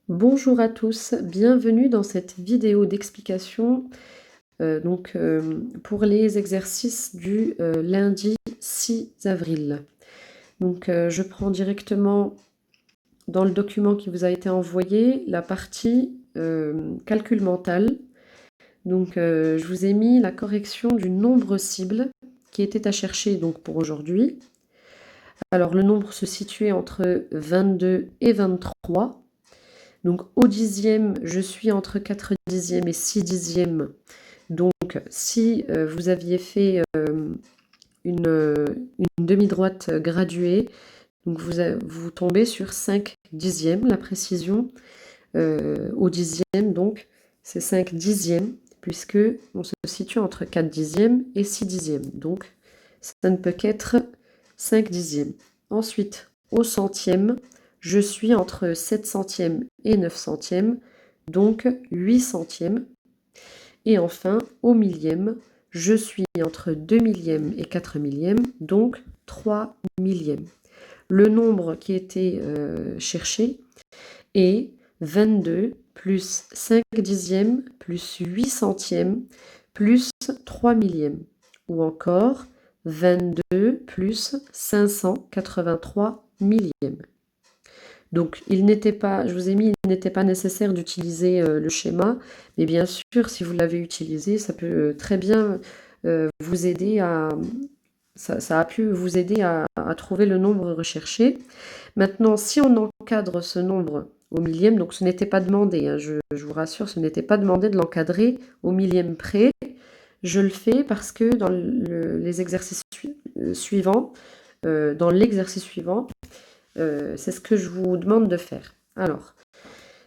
Bonjour à tous, bienvenue dans cette vidéo d'explication pour les exercices du lundi 6 avril. Je prends directement dans le document qui vous a été envoyé la partie calcul mental. Je vous ai mis la correction du nombre cible qui était à chercher donc pour aujourd'hui. Alors le nombre se situait entre 22 et 23. Donc au dixième, je suis entre 4 dixièmes et 6 dixièmes. Donc si vous aviez fait une demi-droite graduée, donc vous tombez sur 5 dixièmes. La précision au dixième, donc c'est 5 dixièmes, puisque on se situe entre 4 dixièmes et 6 dixièmes. Donc ça ne peut qu'être 5 dixièmes. Ensuite, au centième, je suis entre 7 centièmes et 9 centièmes, donc 8 centièmes. Et enfin, au millième, je suis entre 2 millièmes et 4 millièmes, donc 3 millièmes. Le nombre qui était cherché est 22 plus 5 dixièmes plus 8 centièmes plus 3 millièmes. Ou encore 22 plus 583 millièmes. Donc, il n'était pas, je vous ai mis, il n'était pas nécessaire d'utiliser le schéma, mais bien sûr, si vous l'avez utilisé, ça peut très bien vous aider à, ça a pu vous aider à trouver le nombre recherché. Maintenant, si on encadre ce nombre au millième, donc ce n'était pas demandé, hein, je vous rassure, ce n'était pas demandé de l'encadrer au millième près. Je le fais parce que dans les exercices suivants, dans l'exercice suivant, c'est ce que je vous demande de faire. Alors,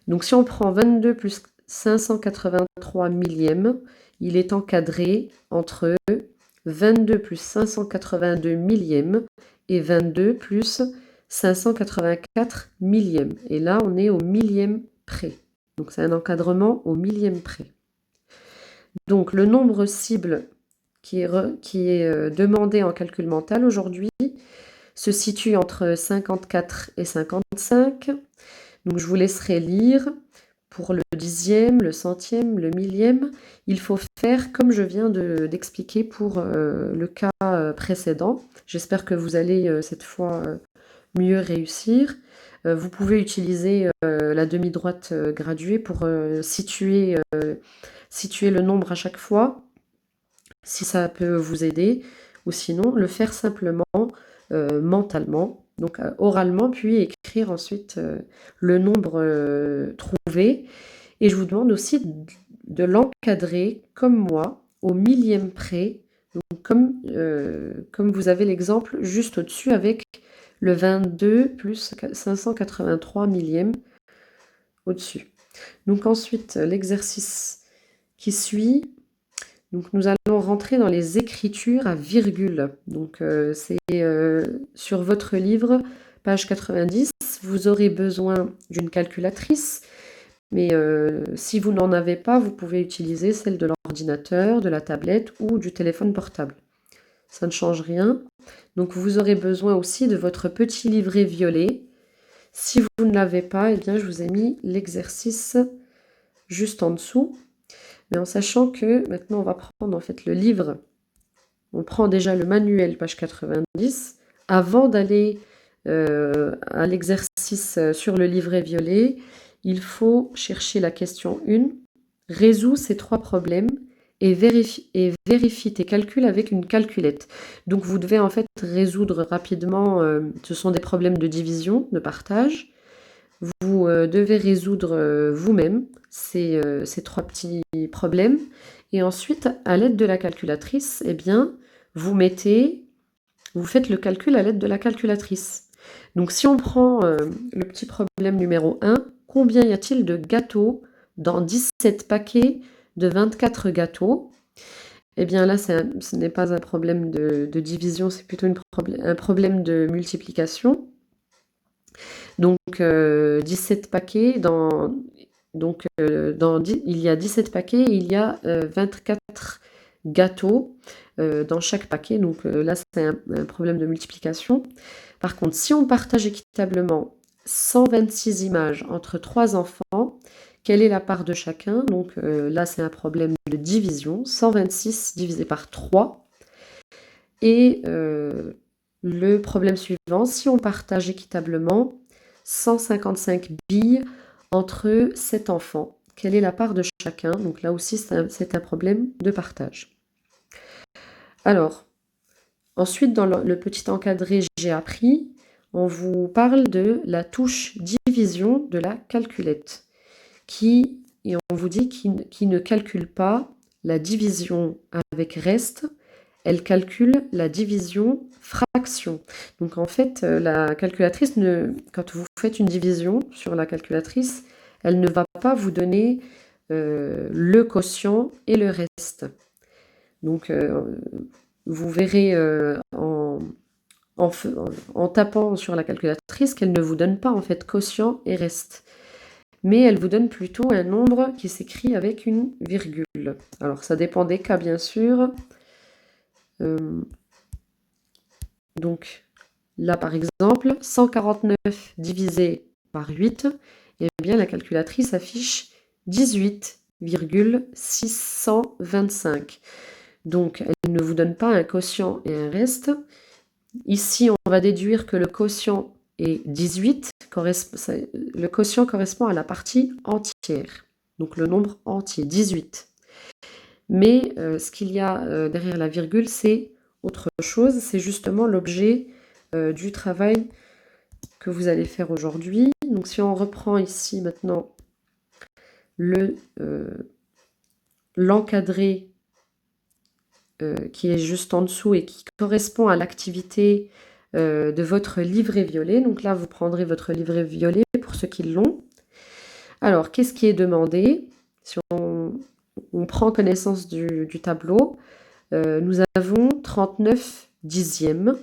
donc si on prend 22 plus 583 millièmes, il est encadré entre 22 plus 582 millièmes et 22 plus 584 millièmes. Et là, on est au millième près. Donc c'est un encadrement au millième près. Donc le nombre cible qui est demandé en calcul mental aujourd'hui se situe entre 54 et 55. Donc je vous laisserai lire pour le dixième, le centième, le millième. Il faut faire comme je viens d'expliquer pour le cas précédent. J'espère que vous allez cette fois mieux réussir. Vous pouvez utiliser la demi-droite graduée pour situer le nombre à chaque fois, si ça peut vous aider, ou sinon le faire simplement mentalement, donc oralement, puis écrire ensuite le nombre trouvé. Et je vous demande aussi de l'encadrer comme moi, au millième près, donc comme vous avez l'exemple juste au-dessus avec le 22 plus 583 millièmes au-dessus. Donc ensuite, l'exercice qui suit, donc nous allons rentrer dans les écritures à virgule. Donc c'est sur votre livre, page 90, vous aurez besoin d'une calculatrice, mais si vous n'en avez pas, vous pouvez utiliser celle de l'ordinateur, de la tablette ou du téléphone portable. Ça ne change rien. Donc vous aurez besoin aussi de votre petit livret violet. Si vous ne l'avez pas, eh bien, je vous ai mis l'exercice juste en dessous. Mais en sachant que maintenant on va prendre en fait le livre, on prend déjà le manuel page 90 avant d'aller à l'exercice sur le livret violet. Il faut chercher la question 1, résous ces 3 problèmes et vérifie tes calculs avec une calculette. Donc vous devez en fait résoudre rapidement, ce sont des problèmes de division, de partage. Vous devez résoudre vous-même ces 3 petits problèmes. Et ensuite, à l'aide de la calculatrice, eh bien, vous faites le calcul à l'aide de la calculatrice. Donc si on prend le petit problème numéro 1, combien y a-t-il de gâteaux dans 17 paquets de 24 gâteaux? Eh bien là, ce n'est pas un problème de division, c'est plutôt un problème de multiplication. Donc 17 paquets, il y a 17 paquets et il y a 24 gâteaux dans chaque paquet. Donc là, c'est un problème de multiplication. Par contre, si on partage équitablement 126 images entre 3 enfants. Quelle est la part de chacun? Donc là, c'est un problème de division. 126 divisé par 3. Et le problème suivant, si on partage équitablement 155 billes entre 7 enfants, quelle est la part de chacun? Donc là aussi, c'est un problème de partage. Alors, ensuite, dans le petit encadré j'ai appris, on vous parle de la touche division de la calculette, et on vous dit qui ne calcule pas la division avec reste, elle calcule la division fraction. Donc en fait, la calculatrice, quand vous faites une division sur la calculatrice, elle ne va pas vous donner le quotient et le reste. Donc vous verrez en tapant sur la calculatrice qu'elle ne vous donne pas en fait quotient et reste. Mais elle vous donne plutôt un nombre qui s'écrit avec une virgule. Alors ça dépend des cas bien sûr. Donc là par exemple, 149 divisé par 8, eh bien la calculatrice affiche 18,625. Donc elle ne vous donne pas un quotient et un reste. Ici on va déduire que le quotient est 18, le quotient correspond à la partie entière, donc le nombre entier, 18. Mais ce qu'il y a derrière la virgule, c'est autre chose, c'est justement l'objet du travail que vous allez faire aujourd'hui. Donc si on reprend ici maintenant l'encadré qui est juste en dessous et qui correspond à l'activité de votre livret violet. Donc là, vous prendrez votre livret violet pour ceux qui l'ont. Alors, qu'est-ce qui est demandé? Si on prend connaissance du tableau, nous avons 39 dixièmes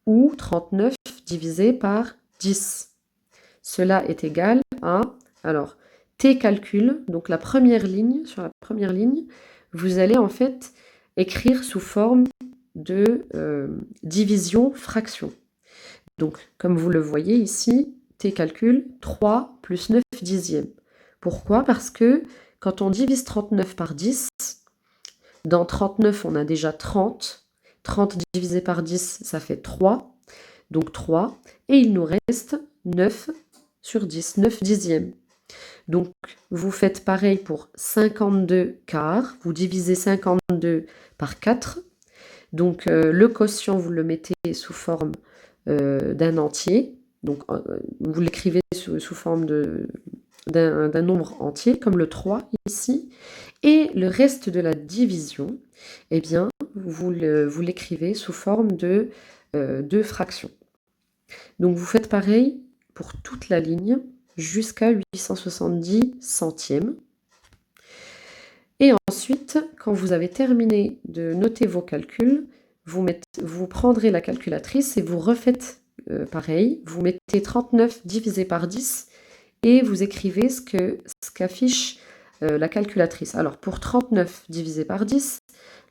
ou 39 divisé par 10. Cela est égal à, alors, t calcul, donc la première ligne, sur la première ligne, vous allez en fait écrire sous forme de division fraction. Donc, comme vous le voyez ici, t calcul 3 plus 9 dixièmes. Pourquoi? Parce que quand on divise 39 par 10, dans 39, on a déjà 30. 30 divisé par 10, ça fait 3. Donc 3. Et il nous reste 9 sur 10, 9 dixièmes. Donc, vous faites pareil pour 52 quarts. Vous divisez 52 par 4. Donc, le quotient, vous le mettez sous forme d'un entier. Donc, vous l'écrivez sous forme d'un nombre entier, comme le 3 ici. Et le reste de la division, eh bien, vous l'écrivez sous forme de fractions. Donc, vous faites pareil pour toute la ligne jusqu'à 870 centièmes. Et ensuite, quand vous avez terminé de noter vos calculs, vous prendrez la calculatrice et vous refaites pareil. Vous mettez 39 divisé par 10 et vous écrivez ce qu'affiche la calculatrice. Alors, pour 39 divisé par 10,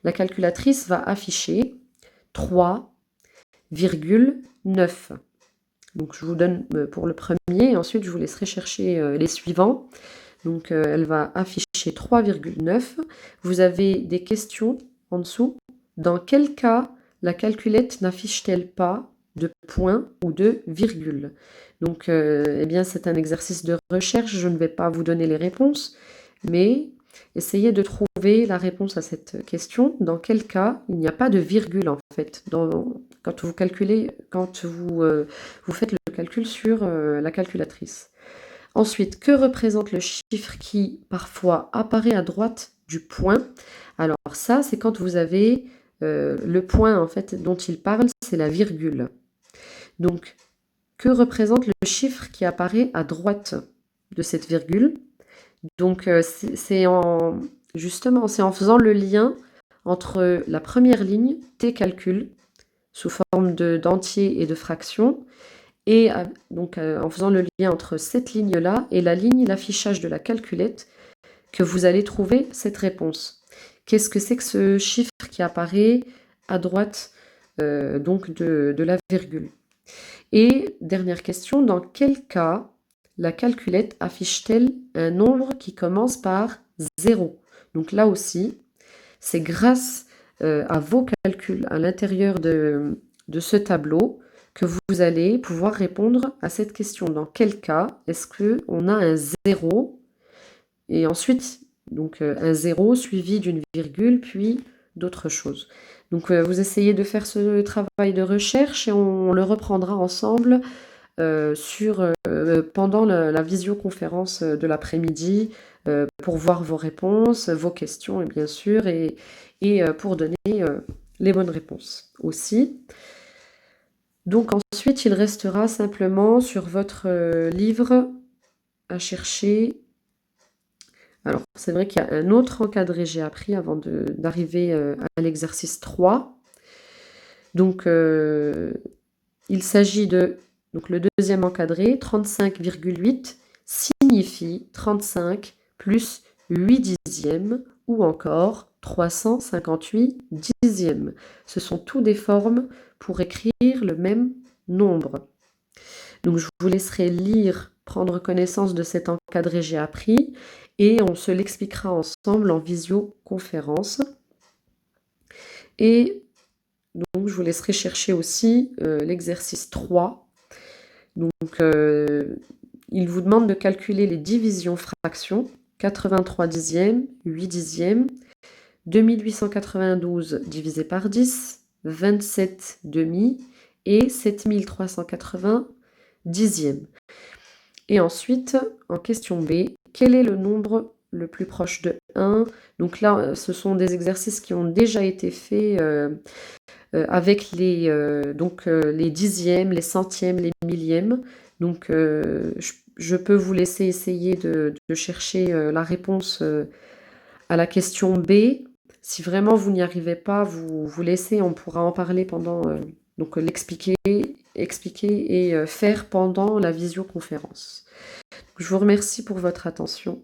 la calculatrice va afficher 3,9. Donc, je vous donne pour le premier, et ensuite, je vous laisserai chercher les suivants. Donc, elle va afficher 3,9. Vous avez des questions en dessous. Dans quel cas la calculette n'affiche-t-elle pas de point ou de virgule? Donc, eh bien, c'est un exercice de recherche. Je ne vais pas vous donner les réponses, mais essayez de trouver la réponse à cette question. Dans quel cas il n'y a pas de virgule, en fait, quand vous calculez, quand vous faites le calcul sur la calculatrice. Ensuite, que représente le chiffre qui, parfois, apparaît à droite du point? Alors ça, c'est quand vous avez le point, en fait, dont il parle, c'est la virgule. Donc, que représente le chiffre qui apparaît à droite de cette virgule? Donc, justement, c'est en faisant le lien entre la première ligne, t calcul, sous forme d'entier et de fraction, et donc en faisant le lien entre cette ligne-là et la ligne, l'affichage de la calculette, que vous allez trouver cette réponse. Qu'est-ce que c'est que ce chiffre qui apparaît à droite donc de la virgule? Et dernière question, dans quel cas la calculette affiche-t-elle un nombre qui commence par 0? Donc là aussi, c'est grâce à vos calculs à l'intérieur de ce tableau que vous allez pouvoir répondre à cette question. Dans quel cas est-ce qu'on a un 0 et ensuite donc un 0 suivi d'une virgule puis d'autres choses. Donc vous essayez de faire ce travail de recherche et on le reprendra ensemble pendant la visioconférence de l'après-midi pour voir vos réponses, vos questions et bien sûr et pour donner les bonnes réponses aussi. Donc ensuite, il restera simplement sur votre livre à chercher. Alors, c'est vrai qu'il y a un autre encadré j'ai appris avant d'arriver à l'exercice 3. Donc, il s'agit de donc le deuxième encadré, 35,8 signifie 35 plus 8 dixièmes ou encore 358 dixièmes. Ce sont tous des formes pour écrire le même nombre. Donc je vous laisserai lire, prendre connaissance de cet encadré j'ai appris et on se l'expliquera ensemble en visioconférence. Et donc je vous laisserai chercher aussi l'exercice 3. Donc il vous demande de calculer les divisions-fractions, 83 dixièmes, 8 dixièmes, 2892 divisé par 10, 27 demi et 7380 dixièmes. Et ensuite, en question B, quel est le nombre le plus proche de 1? Donc là, ce sont des exercices qui ont déjà été faits avec les dixièmes, les centièmes, les millièmes. Donc je peux vous laisser essayer de chercher la réponse à la question B. Si vraiment vous n'y arrivez pas, vous laissez, on pourra en parler pendant, donc l'expliquer et faire pendant la visioconférence. Je vous remercie pour votre attention.